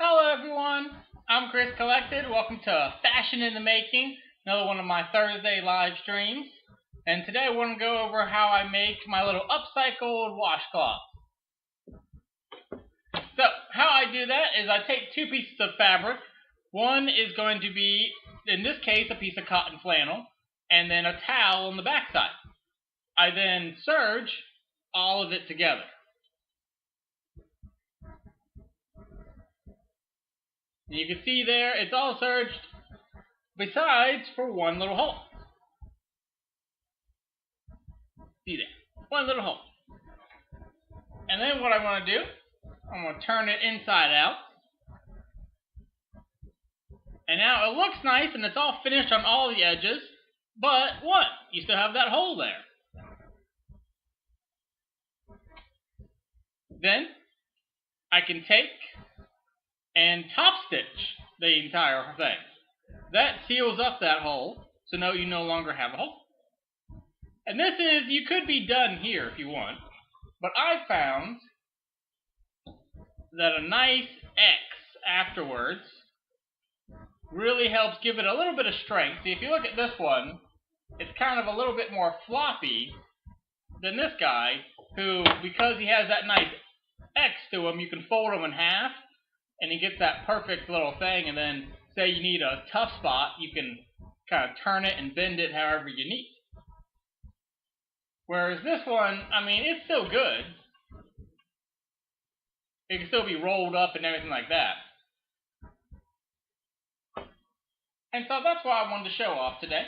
Hello everyone, I'm Chris Collected. Welcome to Fashion in the Making, another one of my Thursday live streams. And today I want to go over how I make my little upcycled washcloth. So how I do that is I take two pieces of fabric. One is going to be, in this case, a piece of cotton flannel, and then a towel on the back side. I then serge all of it together. And you can see there, it's all serged, besides for one little hole. See there, one little hole. And then what I want to do, I'm going to turn it inside out. And now it looks nice and it's all finished on all the edges, but what? You still have that hole there. Then I can take and top stitch the entire thing. That seals up that hole, so now you no longer have a hole. And this is, you could be done here if you want, but I found that a nice X afterwards really helps give it a little bit of strength. See, if you look at this one, it's kind of a little bit more floppy than this guy, who, because he has that nice X to him, you can fold him in half, and he gets that perfect little thing, and then say you need a tough spot, you can kind of turn it and bend it however you need. Whereas this one, I mean, it's still good. It can still be rolled up and everything like that. And so that's why I wanted to show off today.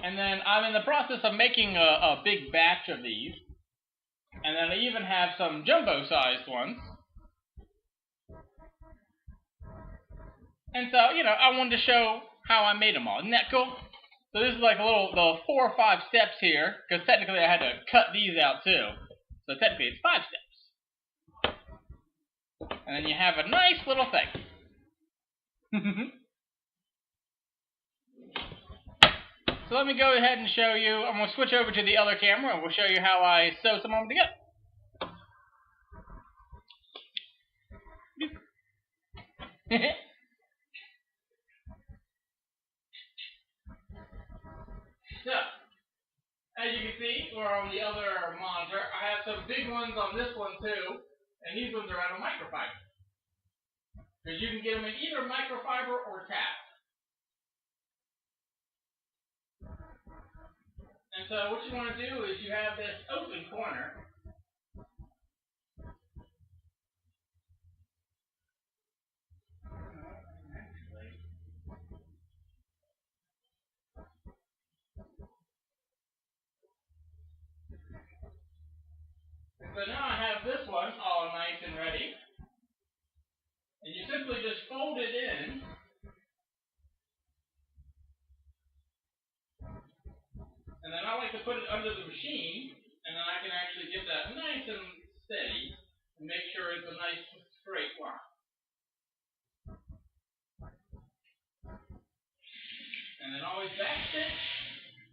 And then I'm in the process of making a big batch of these. And then I even have some jumbo-sized ones. And so, you know, I wanted to show how I made them all. Isn't that cool? So this is like the 4 or 5 steps here, because technically I had to cut these out too. So technically it's 5 steps. And then you have a nice little thing. So let me go ahead and show you. I'm going to switch over to the other camera and we'll show you how I sew some of them together. So, as you can see, we're on the other monitor. I have some big ones on this one too, and these ones are out of microfiber. Because you can get them in either microfiber or tap. And so what you want to do is you have this open corner. So now I have this one all nice and ready. And you simply just fold it in. And then I like to put it under the machine, and then I can actually get that nice and steady and make sure it's a nice straight line. And then always back stitch,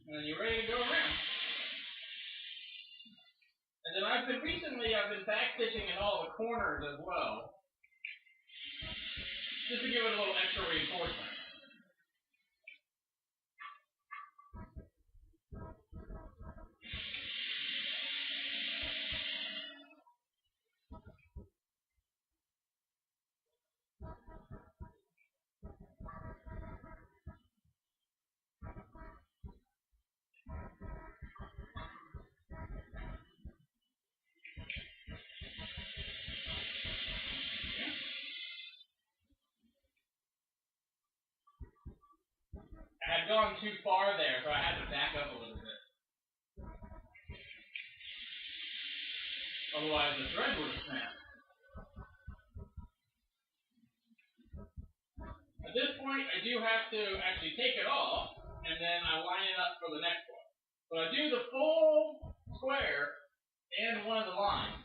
and then you're ready to go around. And then I've been back stitching in all the corners as well, just to give it a little extra reinforcement. I had gone too far there, so I had to back up a little bit. Otherwise, the thread would have snapped. At this point, I do have to actually take it off, and then I line it up for the next one. So I do the full square and one of the lines.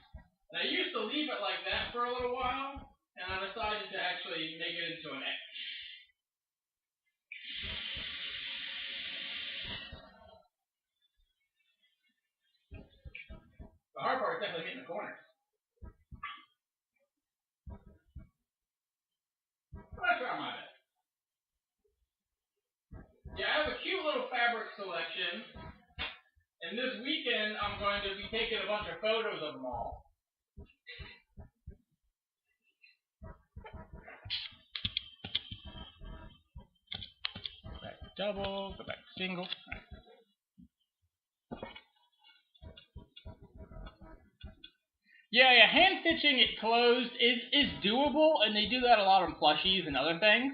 And I used to leave it like that for a little while, and I decided to actually make it into an X. The hard part is definitely getting the corners. fabric selection. And this weekend, I'm going to be taking a bunch of photos of them all. Go back to double, go back to single. Yeah, hand stitching it closed is doable, and they do that a lot on plushies and other things.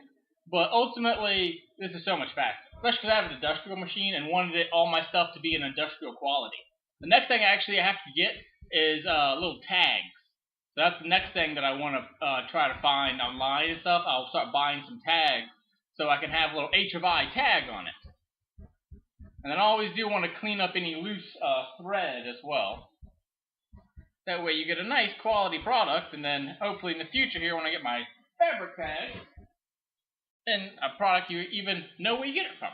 But ultimately, this is so much faster. Especially because I have an industrial machine and wanted all my stuff to be in industrial quality. The next thing I have to get is little tags. So that's the next thing that I want to try to find online and stuff. I'll start buying some tags so I can have a little H of I tag on it. And then I always do want to clean up any loose thread as well. That way you get a nice quality product, and then hopefully in the future here when I get my fabric tag, and a product you even know where you get it from.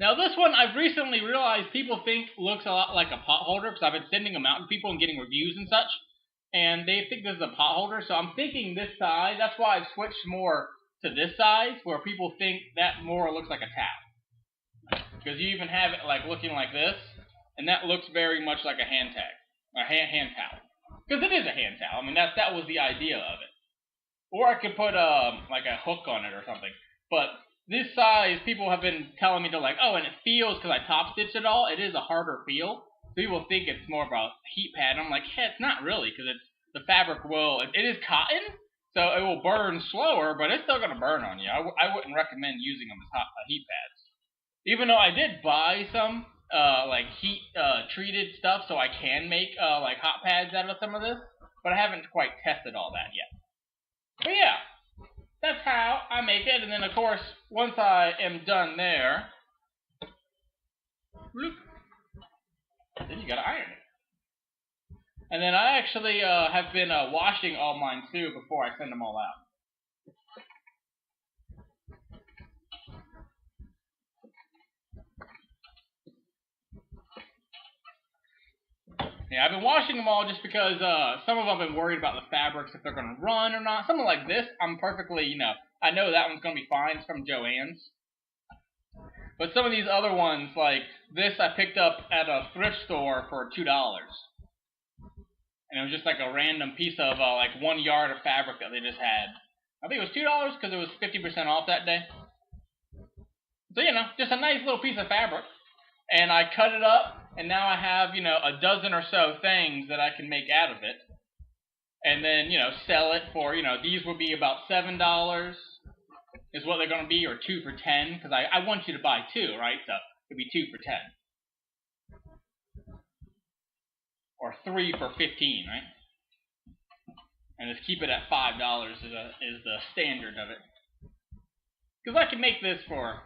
Now this one I've recently realized people think looks a lot like a pot holder, because I've been sending them out to people and getting reviews and such, and they think this is a pot holder, so I'm thinking this size. That's why I've switched more to this size, where people think that more looks like a towel. Because you even have it like looking like this, and that looks very much like a hand tag, a hand towel. Because it is a hand towel. I mean, that was the idea of it. Or I could put like a hook on it or something. But this size, people have been telling me to like, oh, and it feels, because I top stitched it all, it is a harder feel. So people think it's more about heat pad. And I'm like, hey, it's not really, because it's the fabric will, it is cotton, so it will burn slower, but it's still going to burn on you. I wouldn't recommend using them as heat pads. Even though I did buy some like heat treated stuff, so I can make like hot pads out of some of this, but I haven't quite tested all that yet. But yeah, that's how I make it, and then of course, once I am done there, whoop, then you gotta iron it. And then I actually have been washing all mine too before I send them all out. Yeah, I've been washing them all just because some of them I've been worried about the fabrics, if they're going to run or not. Something like this, I'm perfectly, I know that one's going to be fine. It's from Joann's. But some of these other ones, like this, I picked up at a thrift store for $2. And it was just like a random piece of like 1 yard of fabric that they just had. I think it was $2 because it was 50% off that day. So, just a nice little piece of fabric. And I cut it up, and now I have, a dozen or so things that I can make out of it. And then, sell it for, these would be about $7 is what they're going to be, or 2 for $10, because I want you to buy 2, right? So it'd be 2 for $10. Or 3 for $15, right? And just keep it at $5 is the standard of it. Because I can make this for,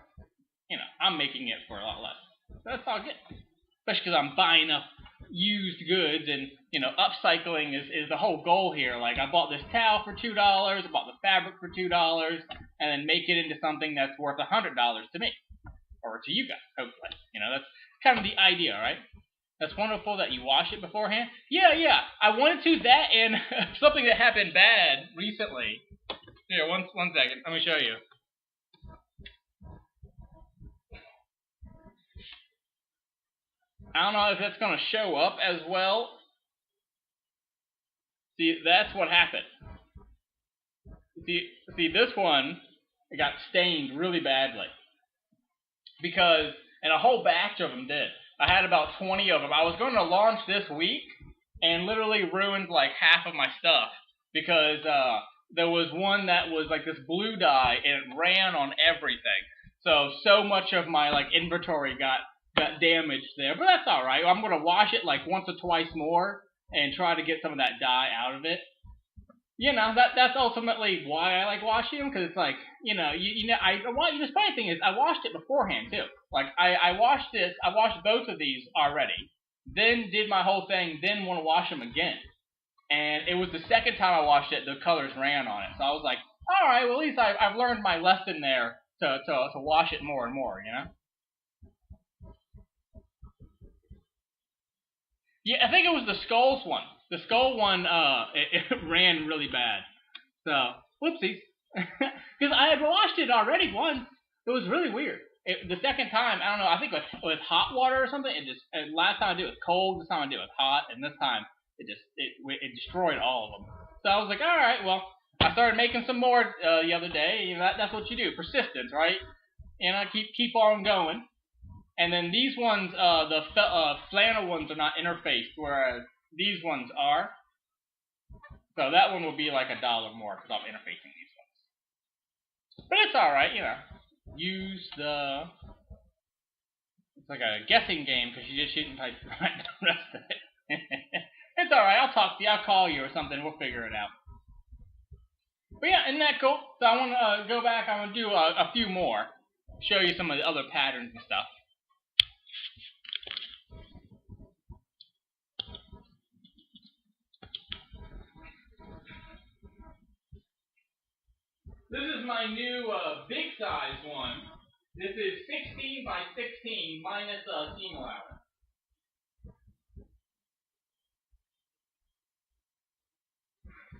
I'm making it for a lot less. So that's all good. Especially because I'm buying up used goods, and, upcycling is the whole goal here. Like, I bought this towel for $2, I bought the fabric for $2, and then make it into something that's worth $100 to me. Or to you guys, hopefully. That's kind of the idea, right? That's wonderful that you wash it beforehand. Yeah. I wanted to that, and something that happened bad recently. Here, one second. Let me show you. I don't know if that's going to show up as well. See, that's what happened. See, this one, it got stained really badly. Because, and a whole batch of them did. I had about 20 of them. I was going to launch this week, and literally ruined like half of my stuff. Because there was one that was like this blue dye, and it ran on everything. So much of my like inventory got damaged there, but that's all right. I'm going to wash it like once or twice more and try to get some of that dye out of it. That's ultimately why I like washing them, because it's like, the funny thing is, I washed it beforehand too. Like, I washed both of these already, then did my whole thing, then want to wash them again. And it was the second time I washed it, the colors ran on it. So I was like, all right, well, at least I've learned my lesson there to wash it more and more, Yeah, I think it was the skulls one. The skull one, it ran really bad. So, whoopsies. Because I had washed it already once. It was really weird. The second time, I don't know, I think with hot water or something, last time I did it was cold, this time I did it was hot, and this time it destroyed all of them. So I was like, all right, well, I started making some more the other day. You know, that's what you do, persistence, right? And I keep on going. And then these ones, the flannel ones are not interfaced, whereas these ones are. So that one will be like $1 more because I'm interfacing these ones. But it's all right, you know. Use the. It's like a guessing game because you just shouldn't type the rest of it. It's all right. I'll talk to you. I'll call you or something. We'll figure it out. But yeah, isn't that cool? So I want to go back. I want to do a few more. Show you some of the other patterns and stuff. This is my new big size one. This is 16 by 16 minus seam allowance.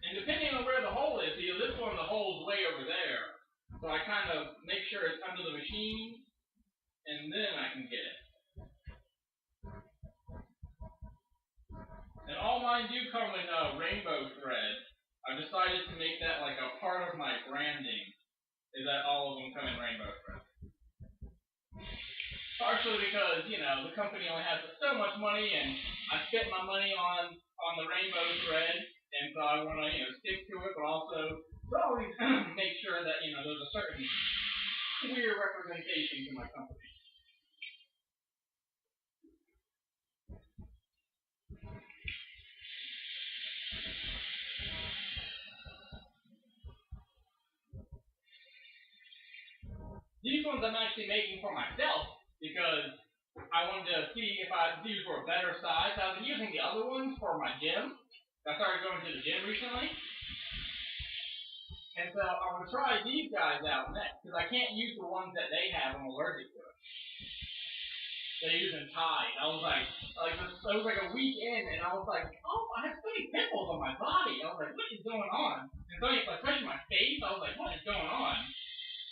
And depending on where the hole is, see, this one, the hole's way over there. So I kind of make sure it's under the machine, and then I can get it. And all mine do come in rainbow thread. I've decided to make that like a part of my branding, is that all of them come in rainbow thread. Partially because, you know, the company only has so much money, and I spent my money on the rainbow thread, and so I want to, you know, stick to it, but also to always make sure that, you know, there's a certain clear representation to my company. These ones I'm actually making for myself because I wanted to see if these were a better size. I've been using the other ones for my gym. I started going to the gym recently. And so I'm going to try these guys out next because I can't use the ones that they have. I'm allergic to it. They're using Tide. I was like it was like a week in, and I was like, oh, I have so many pimples on my body. I was like, what is going on? And so, especially my face, I was like, what is going on?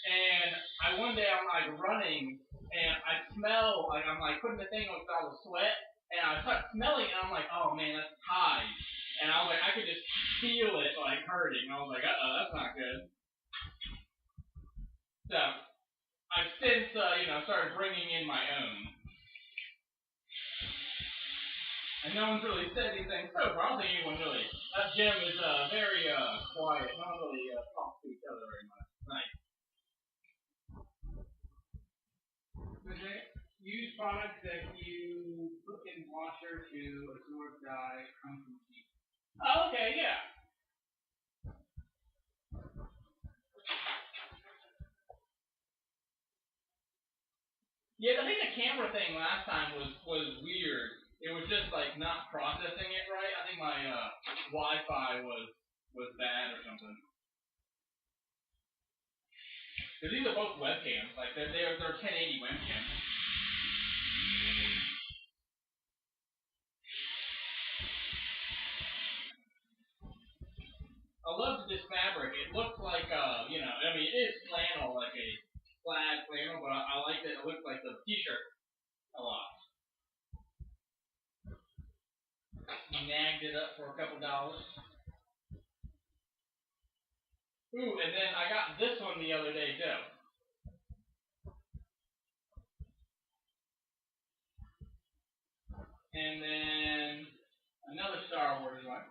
And one day I'm like running, and I smell, like I'm like putting the thing on all the sweat, and I start smelling, and I'm like, oh man, that's Tide. And I was like, I could just feel it like hurting. I was like, that's not good. So I've since, started bringing in my own. And no one's really said anything so far. I don't think anyone really. That gym is very quiet. No one really talks to each other very much. Nice. Use products that you put in washer to absorb dye come from heat. Oh, okay, yeah. Yeah, I think the camera thing last time was weird. It was just like not processing it right. I think my Wi-Fi was bad or something. Because these are both webcams. Like they're 1080 webcams. I love this fabric. It looks like it is flannel, like a plaid flannel, but I like that it looks like the t-shirt a lot. Nagged it up for a couple dollars. Ooh, and then I got this one the other day too. And then another Star Wars one.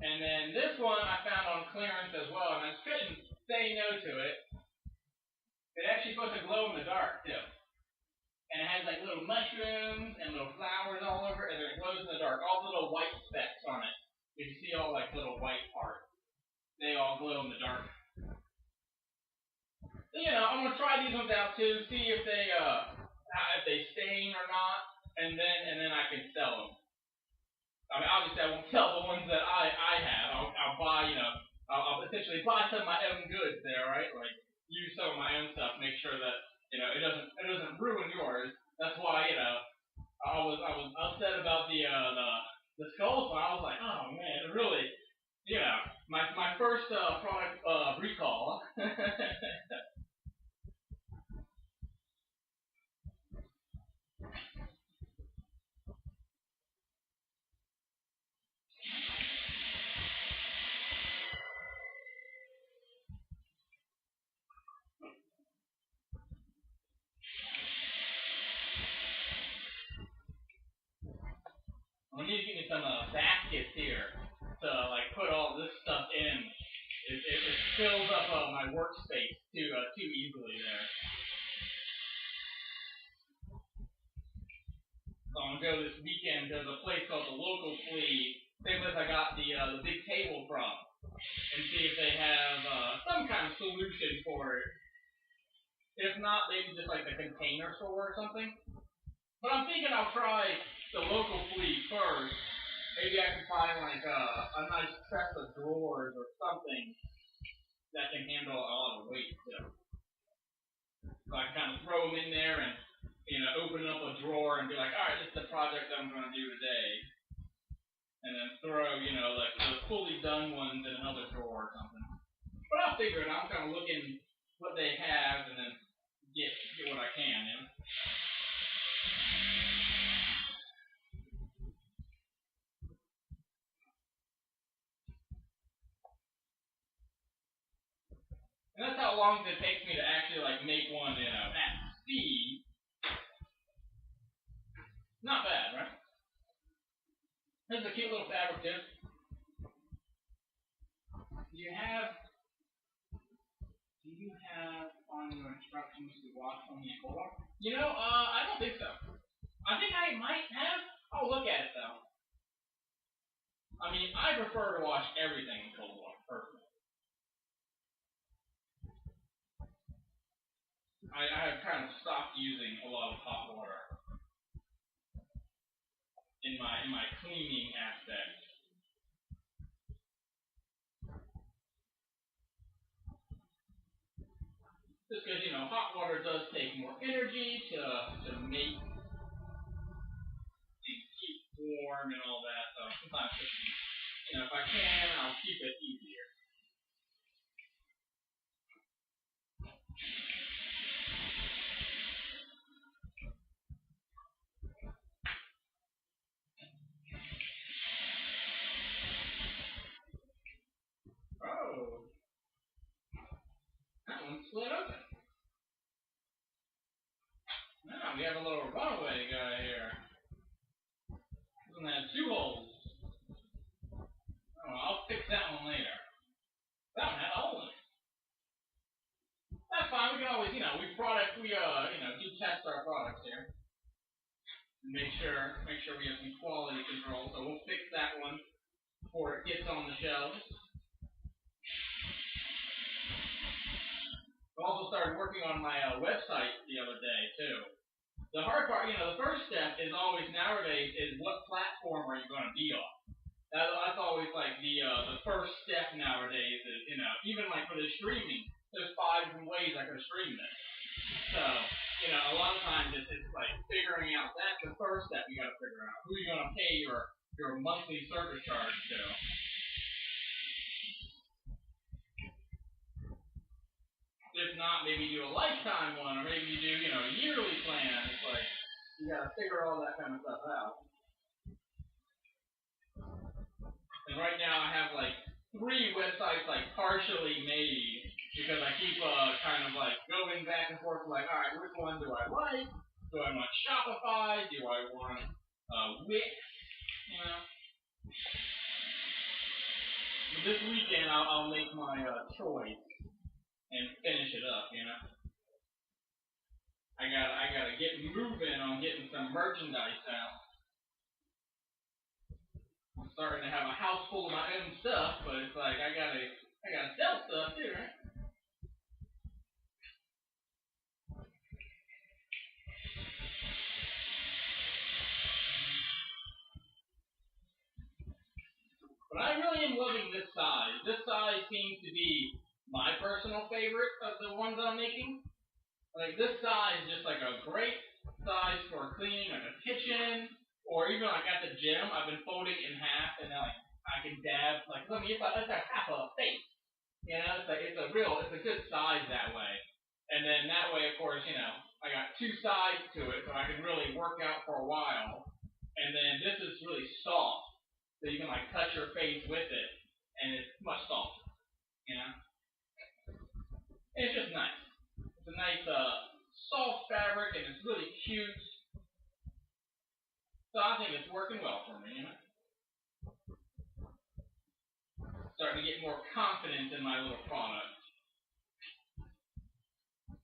And then this one I found on clearance as well, and I couldn't say no to it. It's actually supposed to glow in the dark too. And it has like little mushrooms and little flowers all over it, and it glows in the dark. All the little white specks on it. You can see all like little white parts. They all glow in the dark. So, I'm gonna try these ones out too, see if they stain or not, and then I can sell them. I mean, obviously I won't sell the ones that I have. I'll buy, I'll essentially buy some of my own goods there, right? Like use some of my own stuff, make sure that it doesn't ruin yours. That's why I was upset about the skulls one. I was like, oh man, it really, my first product recall. I need to get me some baskets here to like put all this stuff in. It fills up my workspace too easily there. So I'm gonna go this weekend to a place called the Local Flea, same place I got the big table from, and see if they have some kind of solution for it. If not, maybe just like the container store or something. But I'm thinking I'll try the Local Flea first. Maybe I can find like a nice chest of drawers or something that can handle a lot of weight too. So I can kind of throw them in there and, open up a drawer and be like, all right, this is the project I'm going to do today. And then throw, like the fully done ones in another drawer or something. But I'll figure it out. I'm kind of looking what they have and then get what I can, And that's how long it takes me to actually like make one, at speed. Not bad, right? This is a cute little fabric tip. Do you have on your instructions to wash on the floor? I don't think so. I think I might have. I'll look at it though. I mean, I prefer to wash everything in cold water, personally. I have kind of stopped using a lot of hot water in my cleaning aspect. Just because, hot water does take more energy to make and keep warm and all that. So sometimes, if I can, I'll keep it easier. Oh, that one split open. Now we have a little runaway guy here. This one has 2 holes. Oh, I'll fix that one later. That one had a hole in it. That's fine. We can always, we do test our products here. And make sure we have some quality control. So we'll fix that one before it gets on the shelves. I also started working on my website the other day too. The hard part, the first step is always nowadays is what platform are you going to be on? That's always like the first step nowadays is, even like for the streaming, there's 5 different ways I could stream this. So, a lot of times it's like figuring out that's the first step you got to figure out. Who you're going to pay your monthly service charge to. If not, maybe do a lifetime one, or maybe you do, a yearly plan. It's like, you gotta figure all that kind of stuff out. And right now I have like 3 websites like partially made, because I keep kind of like going back and forth like, alright, which one do I like? Do I want Shopify? Do I want Wix? But this weekend I'll make my choice and finish it up, I gotta get moving on getting some merchandise out. I'm starting to have a house full of my own stuff, but it's like I gotta sell stuff too, right? But I really am loving this size. This size seems to be my personal favorite of the ones I'm making. Like this size is just like a great size for cleaning like a kitchen, or even like at the gym. I've been folding in half, and then like I can dab like it's like half a face. It's a good size that way. And then that way, of course, I got 2 sides to it, so I can really work out for a while. And then this is really soft, so you can like touch your face with it, and it's much softer. It's just nice. It's a nice soft fabric, and it's really cute. So I think it's working well for me. starting to get more confidence in my little product.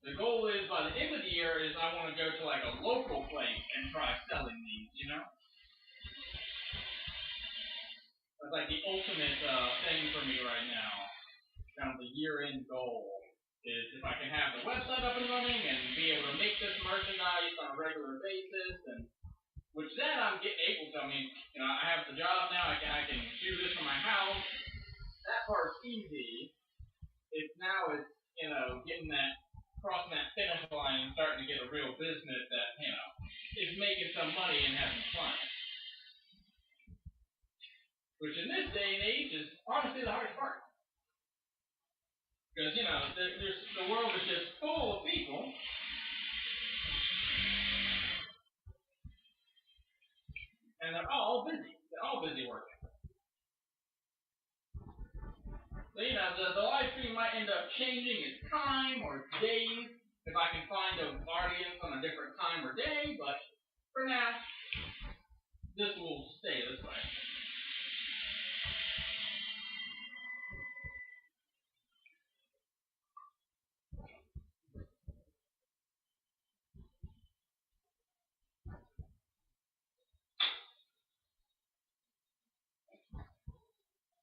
The goal is, by the end of the year, is I want to go to like a local place and try selling these, you know? That's like the ultimate thing for me right now. Kind of the year-end goal is if I can have the website up and running and be able to make this merchandise on a regular basis, and which then I'm getting able to. I mean, you know, I have the job now. I can do this from my house. That part's easy. It's you know, getting that, crossing that finish line and starting to get a real business that, you know, is making some money and having fun. Which in this day and age is honestly the hardest part. Because, you know, the world is just full of people and they're all busy. They're all busy working. So, you know, the live stream might end up changing its time or its days if I can find an audience on a different time or day, but for now, this will stay this way.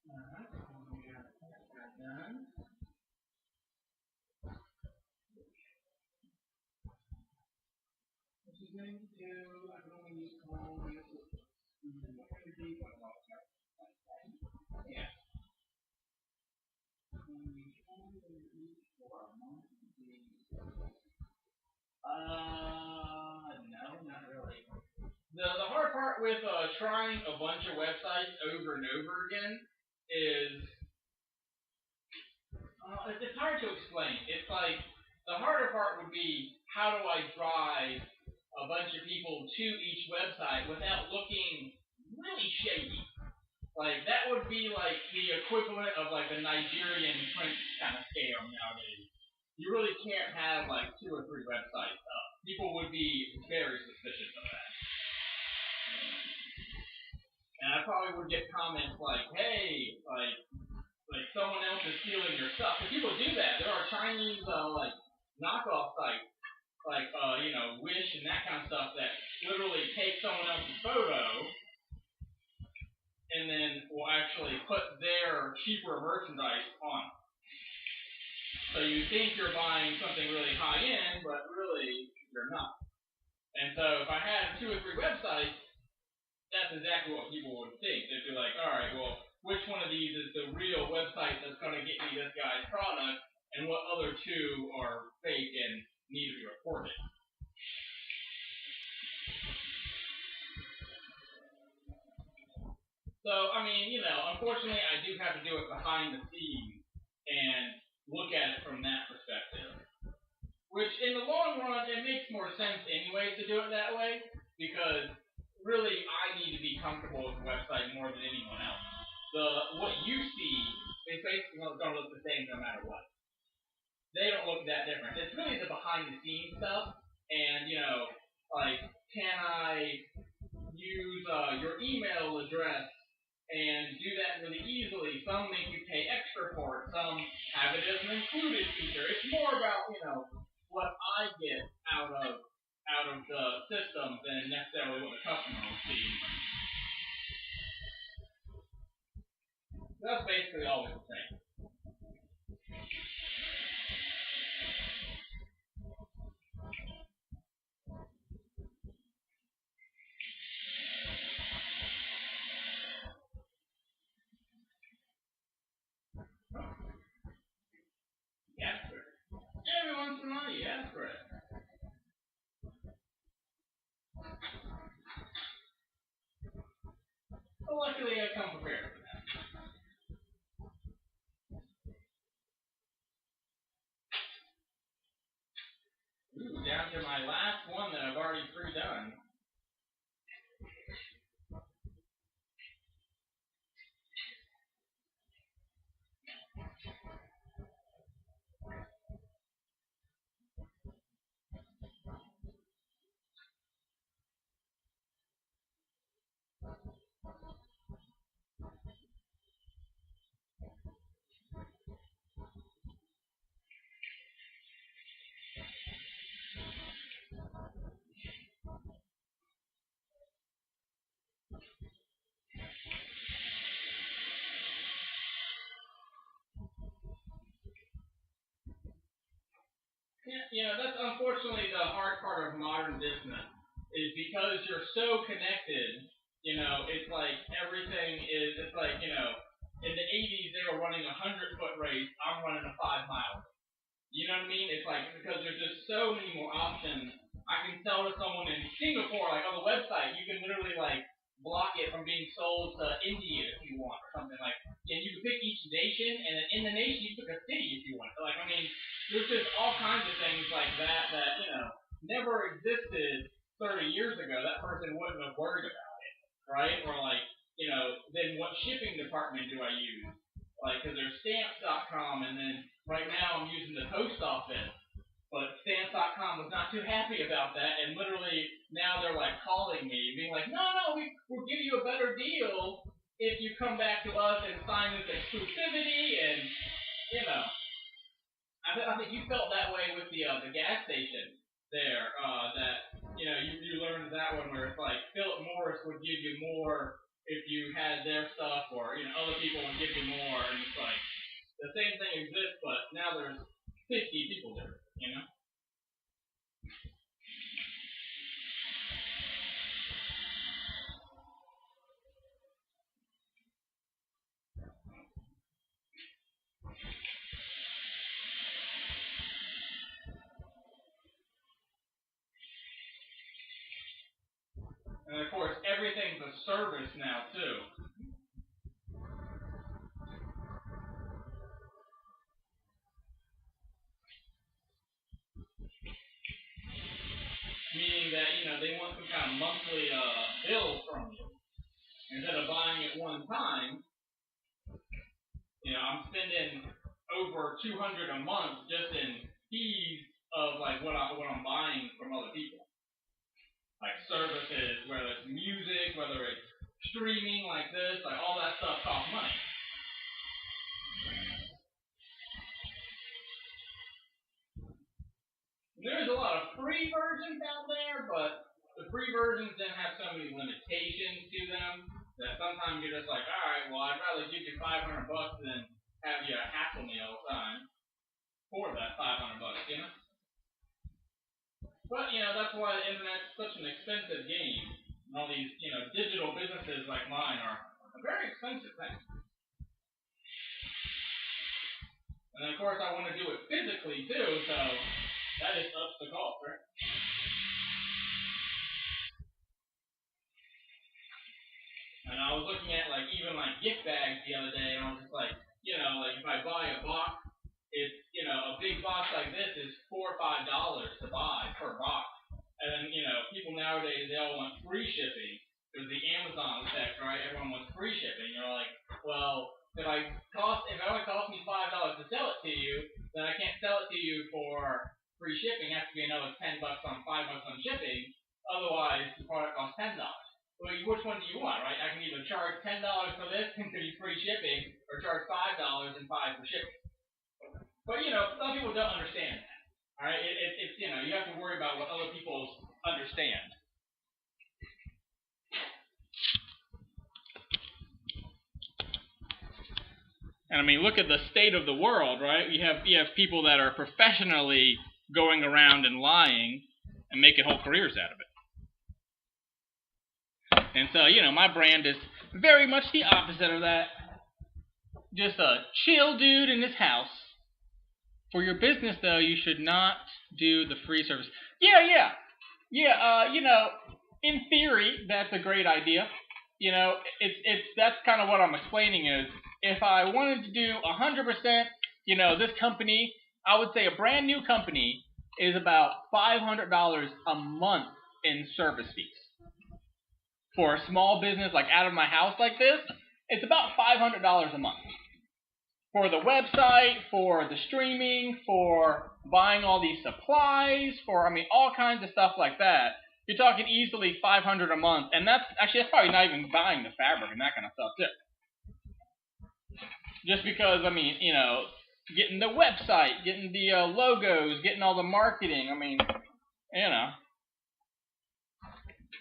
Alright, we got that done. What she's going to do, I can only use common yeah. No, not really. The hard part with trying a bunch of websites over and over again is it's hard to explain. It's like the harder part would be how do I drive a bunch of people to each website without looking really shady. Like that would be like the equivalent of like a Nigerian prince kind of scam nowadays. You really can't have like 2 or 3 websites up. People would be very suspicious of that. And I probably would get comments like, hey, like someone else is stealing your stuff. But people do that. There are Chinese like knockoff sites like you know, Wish and that kind of stuff that literally take someone else's photo and then will actually put their cheaper merchandise on it. So you think you're buying something really high end, but really you're not. And so if I had 2 or 3 websites, that's exactly what people would think. They'd be like, all right, well, which one of these is the real website that's going to get me this guy's product, and what other 2 are fake and need to be reported? So, I mean, you know, unfortunately, I do have to do it behind the scenes and look at it from that perspective. Which, in the long run, it makes more sense anyway to do it that way, because really, I need to be comfortable with the website more than anyone else. What you see, they basically don't look the same no matter what. They don't look that different. It's really the behind the scenes stuff, and, you know, like, can I use your email address and do that really easily? Some make you pay extra for it. Some have it as an included feature. It's more about, you know, what I get out of the system than necessarily what the customer will see. That's basically always the same. Yes, sir. Every once in a while, yes, sir. But luckily, I come prepared for that. Ooh, down to my last one that I've already pre-done. That's unfortunately the hard part of modern business is because you're so connected. It's like everything is. It's like in the '80s they were running a 100-foot race. I'm running a 5 mile. You know what I mean? It's like because there's just so many more options. I can sell to someone in Singapore, like on the website, you can literally like block it from being sold to India if you want, or something like. And you can pick each nation, and then in the nation you pick a city if you want. So like, I mean, there's just all kinds of things like that never existed 30 years ago. That person wouldn't have worried about it, right? Or like, then what shipping department do I use? Like, because there's stamps.com, and then right now I'm using the post office. But stamps.com was not too happy about that, and literally now they're like calling me, being like, no, we'll give you a better deal if you come back to us and sign this exclusivity, and I think you felt that way with the gas station there. That you learned that one where it's like Philip Morris would give you more if you had their stuff, or other people would give you more, and it's like the same thing exists, but now there's 50 people there. And of course, everything's a service now too. Meaning that they want some kind of monthly bill from you instead of buying it one time. I'm spending over $200 a month just in fees of like what I'm buying from other people, like services, whether it's music, whether it's streaming like this, like all that stuff costs money. There's a lot of free versions out there, but the free versions then have so many limitations to them that sometimes you're just like, all right, well, I'd rather give you $500 than have you hassle me all the time for that $500, But that's why the internet's such an expensive game, and all these digital businesses like mine are a very expensive thing. And of course, I want to do it physically too, so that just ups the cost, right? And I was looking at like even like gift bags the other day, and I was just like, like if I buy a box, it's a big box like this is $4 or $5 to buy per box. And then people nowadays they all want free shipping. There's the Amazon effect, right? Everyone wants free shipping. You're like, well, if it only costs me $5 to sell it to you, then I can't sell it to you for free shipping. It has to be another $10 on $5 on shipping. Otherwise, the product costs $10. Well, which one do you want, right? I can either charge $10 for this and give you free shipping, or charge $5 and $5 for shipping. But some people don't understand that. All right, it's you have to worry about what other people understand. And I mean, look at the state of the world, right? You have people that are professionally going around and lying and making whole careers out of it. And so, my brand is very much the opposite of that. Just a chill dude in his house. For your business, though, you should not do the free service. Yeah. In theory, that's a great idea. That's kind of what I'm explaining is, if I wanted to do 100%, this company, I would say a brand new company is about $500 a month in service fees. For a small business like out of my house like this, it's about $500 a month. For the website, for the streaming, for buying all these supplies, for all kinds of stuff like that. You're talking easily $500 a month, and that's probably not even buying the fabric and that kind of stuff too. Just because getting the website, getting the logos, getting all the marketing,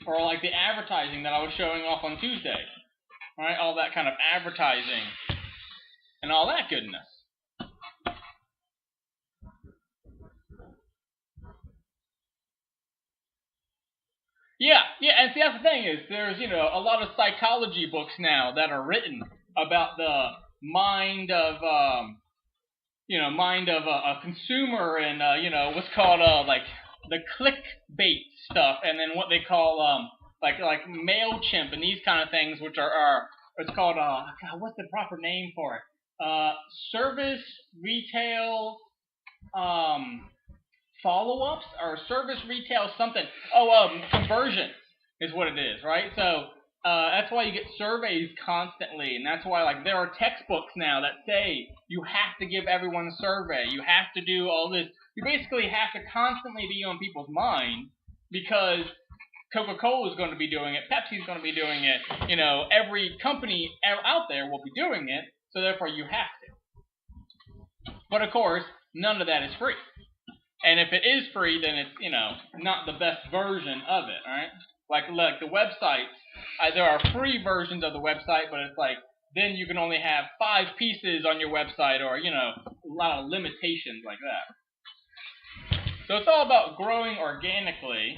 or like the advertising that I was showing off on Tuesday, right? All that kind of advertising and all that goodness. Yeah, and see that's the thing is there's a lot of psychology books now that are written about the mind of mind of a consumer and what's called like the clickbait stuff, and then what they call like Mailchimp and these kind of things, which are it's called God, what's the proper name for it? Service retail follow-ups or service retail something. Conversion is what it is, right? So that's why you get surveys constantly, and that's why like there are textbooks now that say you have to give everyone a survey. You have to do all this. You basically have to constantly be on people's mind because Coca-Cola is going to be doing it, Pepsi is going to be doing it. Every company out there will be doing it, so therefore you have to. But of course, none of that is free. And if it is free, then it's not the best version of it, right? Like the websites, there are free versions of the website, but it's like then you can only have 5 pieces on your website, or a lot of limitations like that. So it's all about growing organically,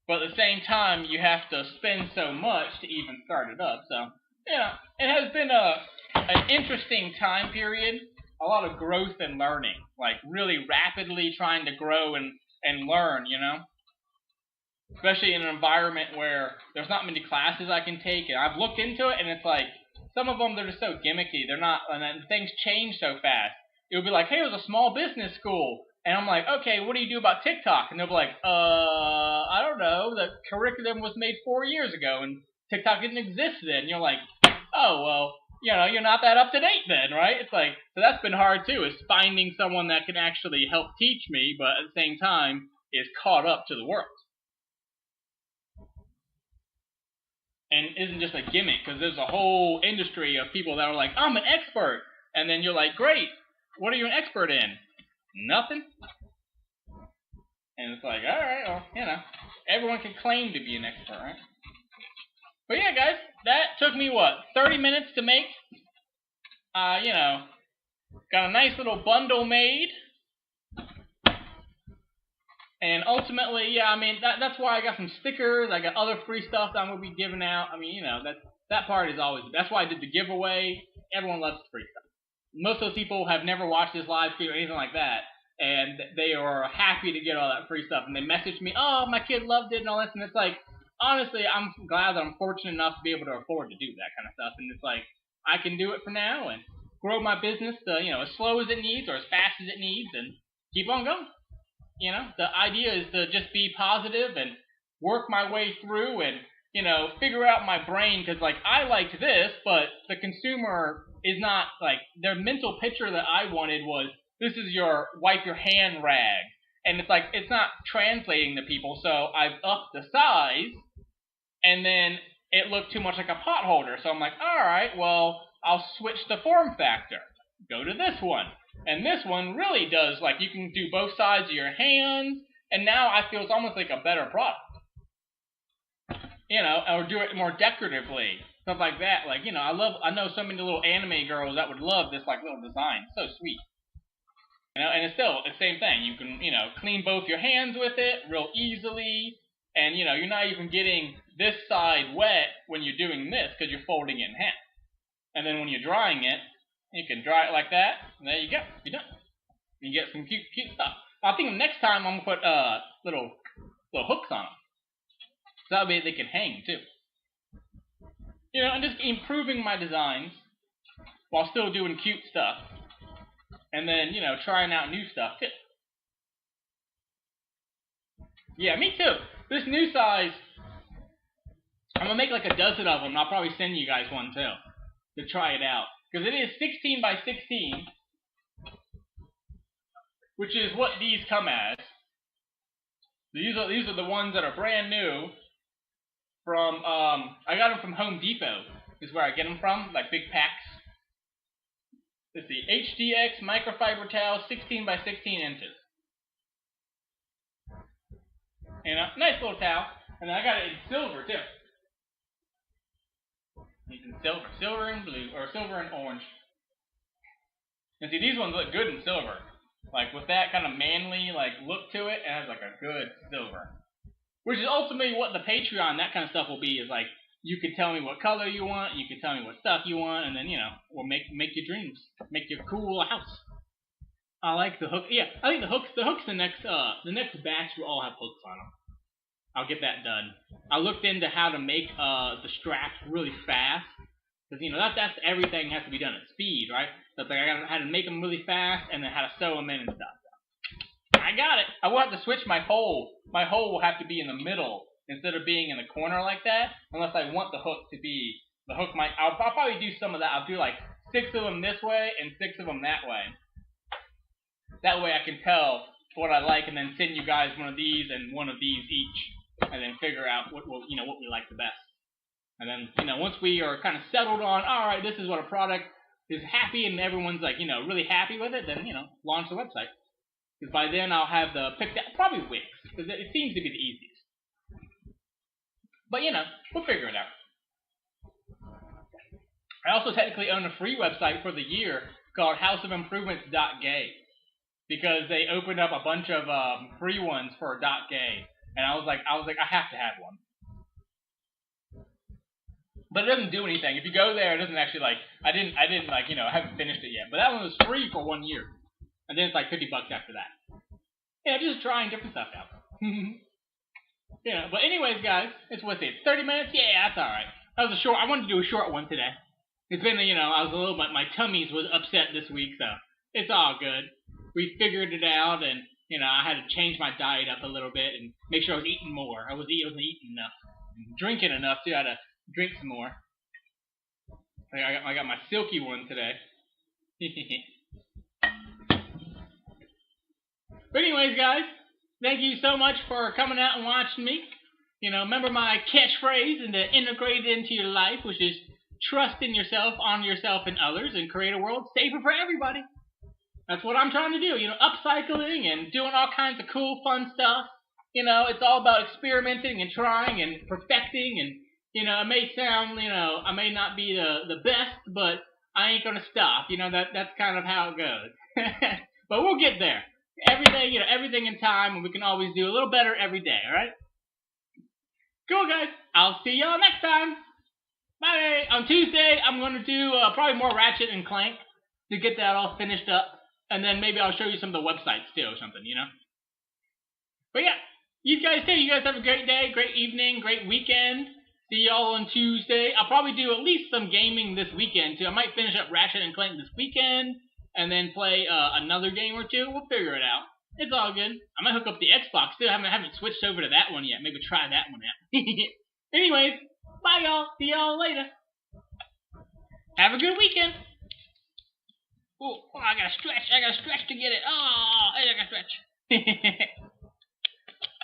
but at the same time you have to spend so much to even start it up. So it has been an interesting time period. A lot of growth and learning, like really rapidly trying to grow and learn, especially in an environment where there's not many classes I can take, and I've looked into it, and it's like some of them they're just so gimmicky. They're not, and then things change so fast. It would be like, hey, it was a small business school, and I'm like, okay, what do you do about TikTok? And they'll be like, I don't know. The curriculum was made 4 years ago, and TikTok didn't exist then. And you're like, oh well. You're not that up to date then, right? It's like, so that's been hard too, is finding someone that can actually help teach me, but at the same time is caught up to the world. And isn't just a gimmick, because there's a whole industry of people that are like, I'm an expert. And then you're like, great, what are you an expert in? Nothing. And it's like, all right, well, everyone can claim to be an expert, right? But yeah, guys, that took me, 30 minutes to make? Got a nice little bundle made. And ultimately, yeah, that's why I got some stickers. I got other free stuff that I'm going to be giving out. That part is always, that's why I did the giveaway. Everyone loves free stuff. Most of those people have never watched this live stream or anything like that. And they are happy to get all that free stuff. And they message me, oh, my kid loved it and all this. And it's like, honestly, I'm glad that I'm fortunate enough to be able to afford to do that kind of stuff. And it's like, I can do it for now and grow my business to, as slow as it needs or as fast as it needs and keep on going. The idea is to just be positive and work my way through and, figure out my brain, because, like, I liked this, but the consumer is not, like, their mental picture that I wanted was, this is your wipe your hand rag. And it's like, it's not translating to people, so I've upped the size, and then it looked too much like a pot holder. So I'm like, all right, well, I'll switch the form factor. Go to this one. And this one really does, like, you can do both sides of your hands, and now I feel it's almost like a better product. Or do it more decoratively. Stuff like that. Like, I know so many little anime girls that would love this, like, little design. It's so sweet. And it's still the same thing. You can, clean both your hands with it real easily. And, you're not even getting this side wet when you're doing this because you're folding it in half. And then when you're drying it, you can dry it like that. And there you go. You're done. You get some cute stuff. I think next time I'm going to put little hooks on them. So that way they can hang too. And just improving my designs while still doing cute stuff. And then, trying out new stuff too. Yeah, me too. This new size, I'm going to make like a dozen of them. And I'll probably send you guys one too to try it out. Because it is 16 by 16, which is what these come as. These are the ones that are brand new from, I got them from Home Depot, is where I get them from, like big packs. Let's see, HDX microfiber towel, 16 by 16 inches. Nice little towel. And I got it in silver too. It's in silver and blue, or silver and orange. And see, these ones look good in silver. Like with that kind of manly like look to it, it has like a good silver. Which is ultimately what the Patreon, that kind of stuff will be, is like, you can tell me what color you want, you can tell me what stuff you want, and then, you know, we'll make your dreams. Make your cool house. I like the hook. Yeah, I think the hooks the next batch will all have hooks on them. I'll get that done. I looked into how to make the straps really fast. Because, you know, that's everything has to be done at speed, right? So it's like I had to make them really fast and then how to sew them in and stuff. I got it. I will have to switch my hole. My hole will have to be in the middle instead of being in the corner like that. Unless I want the hook to be, I'll probably do some of that. I'll do like 6 of them this way and 6 of them that way. That way I can tell what I like and then send you guys one of these and one of these each. And then figure out what we like the best. And then, you know, once we are kind of settled on, all right, this is what a product is happy and everyone's like, you know, really happy with it, then, you know, launch the website. Because by then I'll have picked out, probably Wix, because it seems to be the easiest. But, you know, we'll figure it out. I also technically own a free website for the year called houseofimprovements.gay. Because they opened up a bunch of free ones for .gay. And I was like, I have to have one. But it doesn't do anything. If you go there, it doesn't actually I haven't finished it yet. But that one was free for 1 year. And then it's like $50 after that. Yeah, just trying different stuff out. Yeah, but anyways, guys, it's 30 minutes? Yeah, that's alright. That was I wanted to do a short one today. It's been, I was a little bit, my tummies was upset this week, so it's all good. We figured it out, and, I had to change my diet up a little bit and make sure I was eating more. I wasn't eating enough. Drinking enough, too. I had to drink some more. I got my silky one today. But anyways, guys, thank you so much for coming out and watching me. Remember my catchphrase and to integrate it into your life, which is trust in yourself, honor yourself and others, and create a world safer for everybody. That's what I'm trying to do, upcycling and doing all kinds of cool, fun stuff. It's all about experimenting and trying and perfecting, and, it may sound, I may not be the best, but I ain't gonna stop. That's kind of how it goes. But we'll get there. Everything in time, and we can always do a little better every day, alright? Cool, guys. I'll see y'all next time. Bye. On Tuesday, I'm going to do probably more Ratchet and Clank to get that all finished up. And then maybe I'll show you some of the websites too or something, But yeah, you guys have a great day, great evening, great weekend. See y'all on Tuesday. I'll probably do at least some gaming this weekend too. I might finish up Ratchet and Clank this weekend and then play another game or two. We'll figure it out. It's all good. I might hook up the Xbox too. I haven't switched over to that one yet. Maybe try that one out. Anyways, bye y'all. See y'all later. Have a good weekend. Oh, I gotta stretch. I gotta stretch to get it. Oh, I gotta stretch.